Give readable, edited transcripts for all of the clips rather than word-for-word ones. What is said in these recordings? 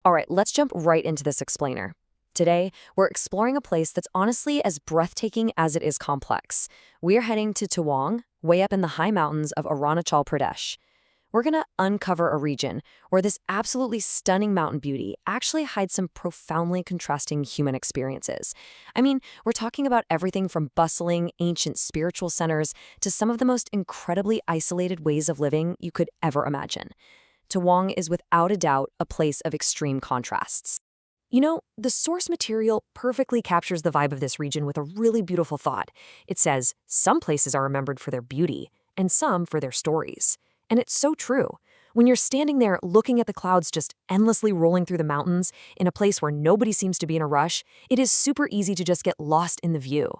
All right, let's jump right into this explainer. Today, we're exploring a place that's honestly as breathtaking as it is complex. We're heading to Tawang, way up in the high mountains of Arunachal Pradesh. We're going to uncover a region where this absolutely stunning mountain beauty actually hides some profoundly contrasting human experiences. I mean, we're talking about everything from bustling, ancient spiritual centers to some of the most incredibly isolated ways of living you could ever imagine. Tawang is without a doubt a place of extreme contrasts. You know, the source material perfectly captures the vibe of this region with a really beautiful thought. It says, some places are remembered for their beauty, and some for their stories. And it's so true. When you're standing there looking at the clouds just endlessly rolling through the mountains in a place where nobody seems to be in a rush, it is super easy to just get lost in the view.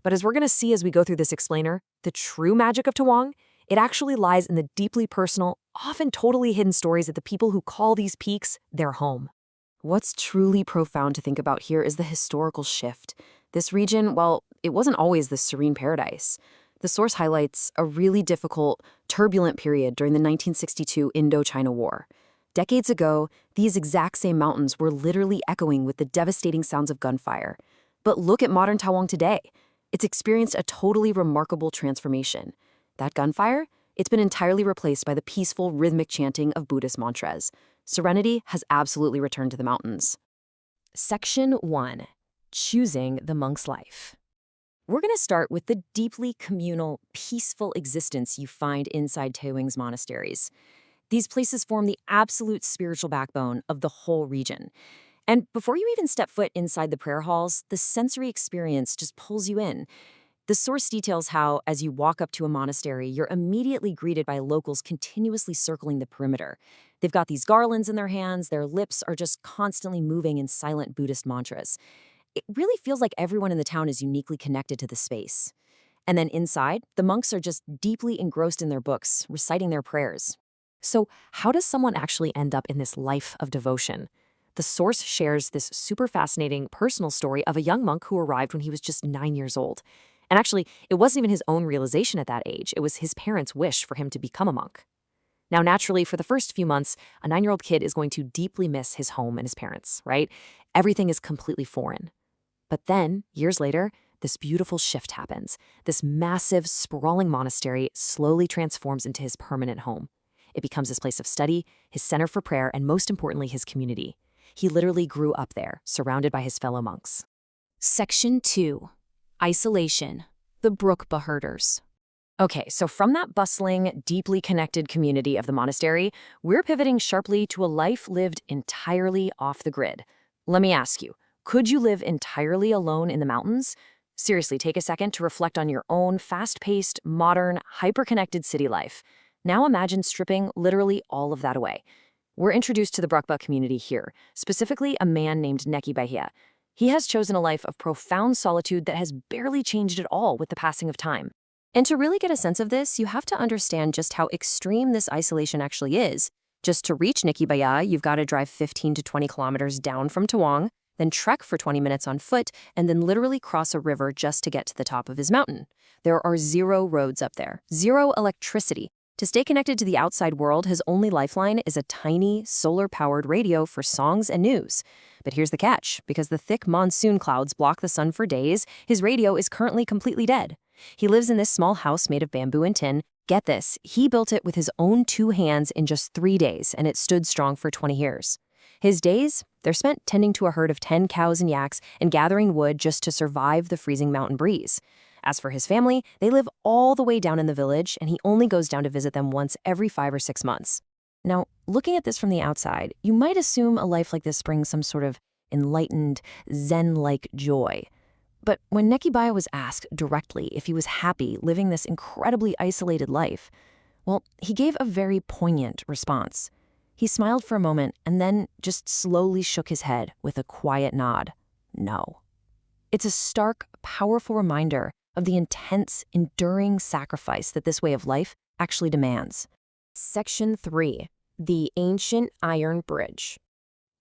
But as we're going to see as we go through this explainer, the true magic of Tawang, it actually lies in the deeply personal, often totally hidden stories of the people who call these peaks their home. What's truly profound to think about here is the historical shift. This region, well, it wasn't always this serene paradise. The source highlights a really difficult, turbulent period during the 1962 Indo-China War. Decades ago, these exact same mountains were literally echoing with the devastating sounds of gunfire. But look at modern Tawang today. It's experienced a totally remarkable transformation. That gunfire? It's been entirely replaced by the peaceful, rhythmic chanting of Buddhist mantras. Serenity has absolutely returned to the mountains. Section 1. Choosing the monk's life. We're going to start with the deeply communal, peaceful existence you find inside Tawang's monasteries. These places form the absolute spiritual backbone of the whole region. And before you even step foot inside the prayer halls, the sensory experience just pulls you in. The source details how, as you walk up to a monastery, you're immediately greeted by locals continuously circling the perimeter. They've got these garlands in their hands, their lips are just constantly moving in silent Buddhist mantras. It really feels like everyone in the town is uniquely connected to the space. And then inside, the monks are just deeply engrossed in their books, reciting their prayers. So how does someone actually end up in this life of devotion? The source shares this super fascinating personal story of a young monk who arrived when he was just 9 years old. And actually, it wasn't even his own realization at that age. It was his parents' wish for him to become a monk. Now, naturally, for the first few months, a 9-year-old kid is going to deeply miss his home and his parents, right? Everything is completely foreign. But then, years later, this beautiful shift happens. This massive, sprawling monastery slowly transforms into his permanent home. It becomes his place of study, his center for prayer, and most importantly, his community. He literally grew up there, surrounded by his fellow monks. Section 2. Isolation. The Brukba herders. Okay, so from that bustling, deeply connected community of the monastery, we're pivoting sharply to a life lived entirely off the grid. Let me ask you, could you live entirely alone in the mountains? Seriously, take a second to reflect on your own fast-paced, modern, hyper-connected city life. Now imagine stripping literally all of that away. We're introduced to the Brukba community here, specifically a man named Neki Bahia. He has chosen a life of profound solitude that has barely changed at all with the passing of time. And to really get a sense of this, you have to understand just how extreme this isolation actually is. Just to reach Neki Bahia, you've got to drive 15 to 20 kilometers down from Tawang, then trek for 20 minutes on foot, and then literally cross a river just to get to the top of his mountain. There are 0 roads up there, 0 electricity. To stay connected to the outside world, his only lifeline is a tiny, solar-powered radio for songs and news. But here's the catch. Because the thick monsoon clouds block the sun for days, his radio is currently completely dead. He lives in this small house made of bamboo and tin. Get this, he built it with his own 2 hands in just 3 days, and it stood strong for 20 years. His days, they're spent tending to a herd of 10 cows and yaks and gathering wood just to survive the freezing mountain breeze. As for his family, they live all the way down in the village, and he only goes down to visit them once every 5 or 6 months. Now, looking at this from the outside, you might assume a life like this brings some sort of enlightened, zen-like joy. But when Neki Bahia was asked directly if he was happy living this incredibly isolated life, well, he gave a very poignant response. He smiled for a moment and then just slowly shook his head with a quiet nod. No. It's a stark, powerful reminder of the intense, enduring sacrifice that this way of life actually demands. Section 3. The Ancient Iron Bridge.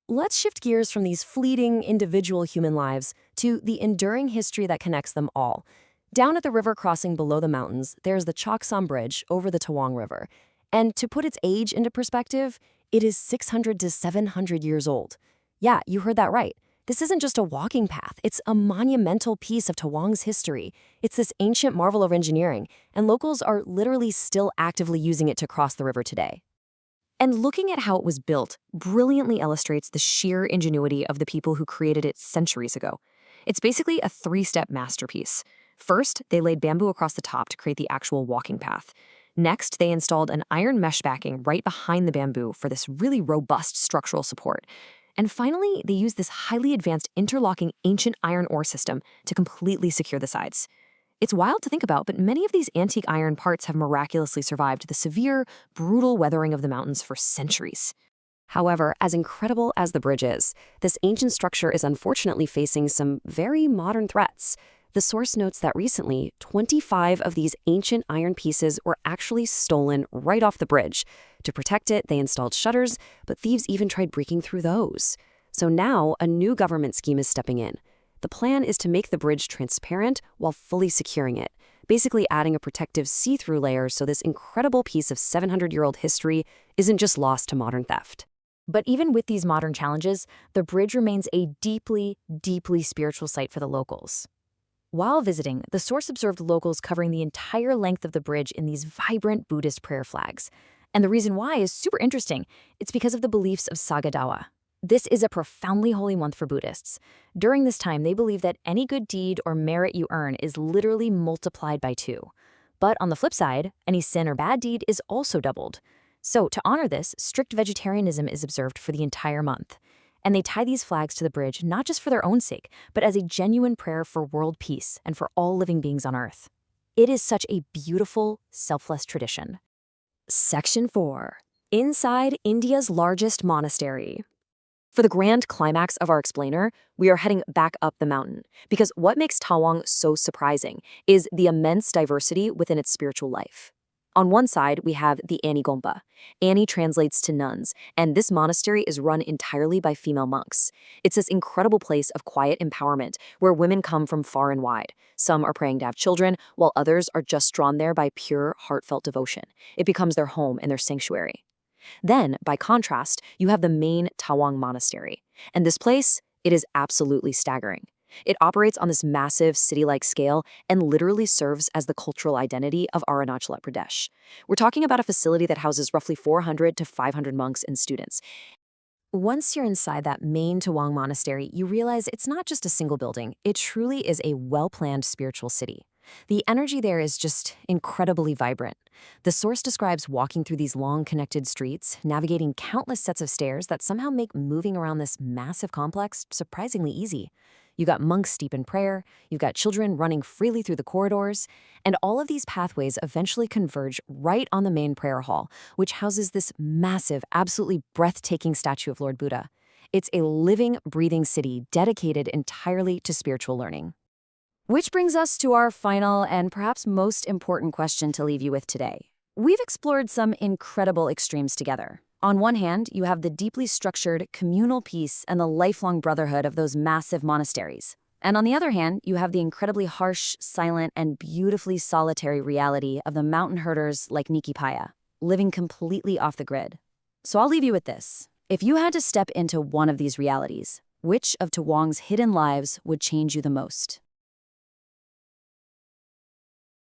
Let's shift gears from these fleeting, individual human lives to the enduring history that connects them all. Down at the river crossing below the mountains, there's the Chaksam Bridge over the Tawang River. And to put its age into perspective, It is 600 to 700 years old. Yeah, you heard that right. This isn't just a walking path, it's a monumental piece of Tawang's history. It's this ancient marvel of engineering, and locals are literally still actively using it to cross the river today. And looking at how it was built brilliantly illustrates the sheer ingenuity of the people who created it centuries ago. It's basically a three-step masterpiece. First, they laid bamboo across the top to create the actual walking path. Next, they installed an iron mesh backing right behind the bamboo for this really robust structural support. And finally, they used this highly advanced interlocking ancient iron ore system to completely secure the sides. It's wild to think about, but many of these antique iron parts have miraculously survived the severe, brutal weathering of the mountains for centuries. However, as incredible as the bridge is, this ancient structure is unfortunately facing some very modern threats. The source notes that recently, 25 of these ancient iron pieces were actually stolen right off the bridge. To protect it, they installed shutters, but thieves even tried breaking through those. So now, a new government scheme is stepping in. The plan is to make the bridge transparent while fully securing it, basically adding a protective see-through layer so this incredible piece of 700-year-old history isn't just lost to modern theft. But even with these modern challenges, the bridge remains a deeply, deeply spiritual site for the locals. While visiting, the source observed locals covering the entire length of the bridge in these vibrant Buddhist prayer flags. And the reason why is super interesting. It's because of the beliefs of Sagadawa. This is a profoundly holy month for Buddhists. During this time, they believe that any good deed or merit you earn is literally multiplied by 2. But on the flip side, any sin or bad deed is also doubled. So to honor this, strict vegetarianism is observed for the entire month. And they tie these flags to the bridge not just for their own sake, but as a genuine prayer for world peace and for all living beings on Earth. It is such a beautiful, selfless tradition. Section 4. Inside India's largest monastery. For the grand climax of our explainer, we are heading back up the mountain, because what makes Tawang so surprising is the immense diversity within its spiritual life. On one side, we have the Ani Gompa. Ani translates to nuns, and this monastery is run entirely by female monks. It's this incredible place of quiet empowerment where women come from far and wide. Some are praying to have children, while others are just drawn there by pure, heartfelt devotion. It becomes their home and their sanctuary. Then, by contrast, you have the main Tawang Monastery. And this place, it is absolutely staggering. It operates on this massive city-like scale and literally serves as the cultural identity of Arunachal Pradesh. We're talking about a facility that houses roughly 400 to 500 monks and students. Once you're inside that main Tawang Monastery, you realize it's not just a single building. It truly is a well-planned spiritual city. The energy there is just incredibly vibrant. The source describes walking through these long connected streets, navigating countless sets of stairs that somehow make moving around this massive complex surprisingly easy. You got monks steep in prayer, you've got children running freely through the corridors, and all of these pathways eventually converge right on the main prayer hall, which houses this massive, absolutely breathtaking statue of Lord Buddha. It's a living, breathing city dedicated entirely to spiritual learning. Which brings us to our final and perhaps most important question to leave you with today. We've explored some incredible extremes together. On one hand, you have the deeply structured communal peace and the lifelong brotherhood of those massive monasteries. And on the other hand, you have the incredibly harsh, silent, and beautifully solitary reality of the mountain herders like Nikipaya, living completely off the grid. So I'll leave you with this. If you had to step into one of these realities, which of Tawang's hidden lives would change you the most?